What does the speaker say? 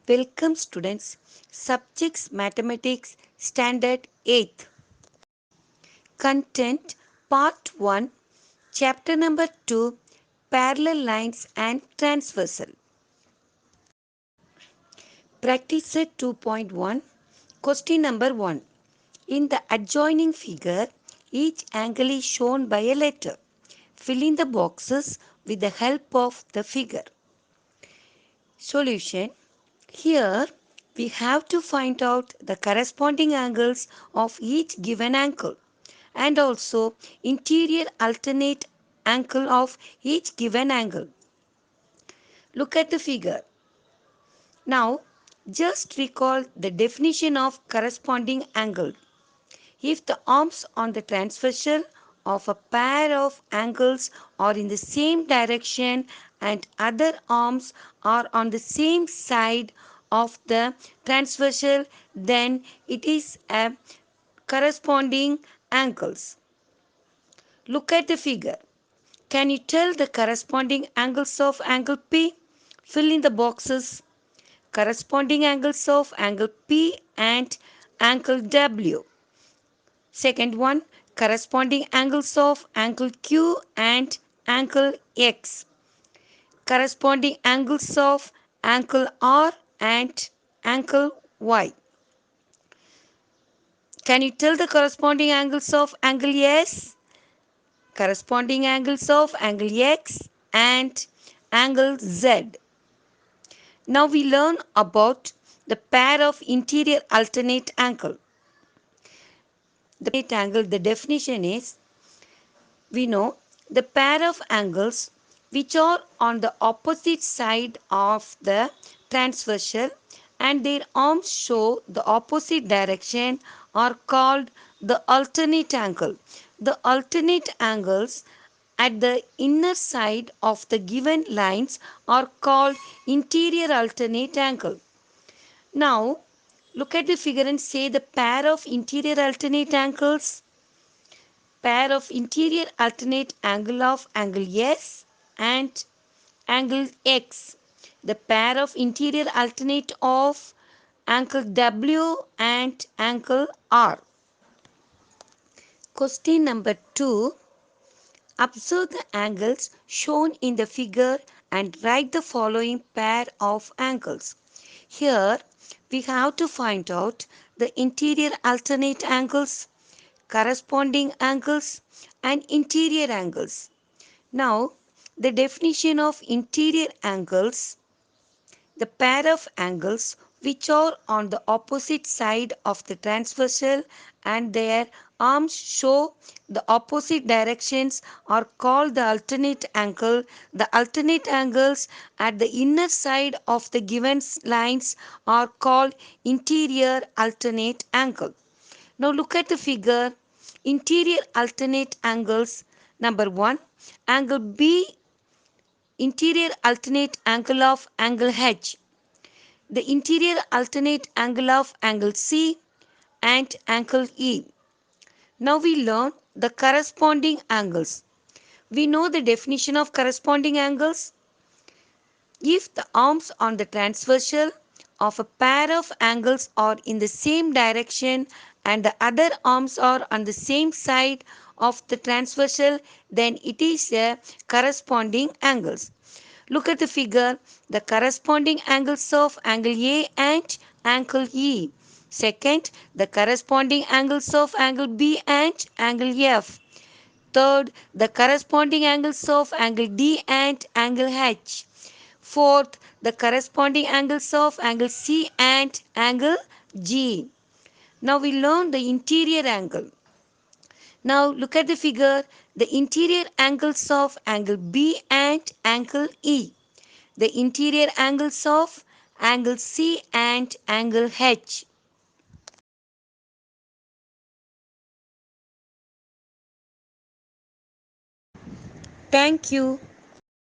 Welcome students. Subjects Mathematics Standard 8th. Content Part 1 Chapter number 2 Parallel Lines and Transversal. Practice set 2.1 Question number 1. In the adjoining figure, each angle is shown by a letter. Fill in the boxes with the help of the figure. Solution. Here we have to find out the corresponding angles of each given angle and also interior alternate angle of each given angle. Look at the figure. Now just recall the definition of corresponding angle. If the arms on the transversal of a pair of angles are in the same direction and other arms are on the same side of the transversal, then it is a corresponding angles. Look at the figure. Can you tell the corresponding angles of angle P? Fill in the boxes. Corresponding angles of angle P and angle W. Second one, corresponding angles of angle Q and angle X. Corresponding angles of angle R and angle Y. Can you tell the corresponding angles of angle S? Corresponding angles of angle X and angle Z. Now we learn about the pair of interior alternate angle. The angle, the definition is, we know the pair of angles which are on the opposite side of the transversal and their arms show the opposite direction are called the alternate angle. The alternate angles at the inner side of the given lines are called interior alternate angle. Now look at the figure and say the pair of interior alternate angles. Pair of interior alternate angle of angle S and angle X. The pair of interior alternate of angle W and angle R. Question number 2. Observe the angles shown in the figure and write the following pair of angles. Here we have to find out the interior alternate angles, corresponding angles and interior angles. Now the definition of interior angles, the pair of angles which are on the opposite side of the transversal and their arms show the opposite directions are called the alternate angle. The alternate angles at the inner side of the given lines are called interior alternate angle. Now look at the figure. Interior alternate angles. Number 1, angle B, interior alternate angle of angle H. The interior alternate angle of angle C and angle E. Now we learn the corresponding angles. We know the definition of corresponding angles. If the arms on the transversal of a pair of angles are in the same direction and the other arms are on the same side of the transversal, then it is a corresponding angles. Look at the figure. The corresponding angles of angle A and angle E. Second, the corresponding angles of angle B and angle F. Third, the corresponding angles of angle D and angle H. Fourth, the corresponding angles of angle C and angle G. Now we learn the interior angle. Now look at the figure. The interior angles of angle B and angle E. The interior angles of angle C and angle H. Thank you.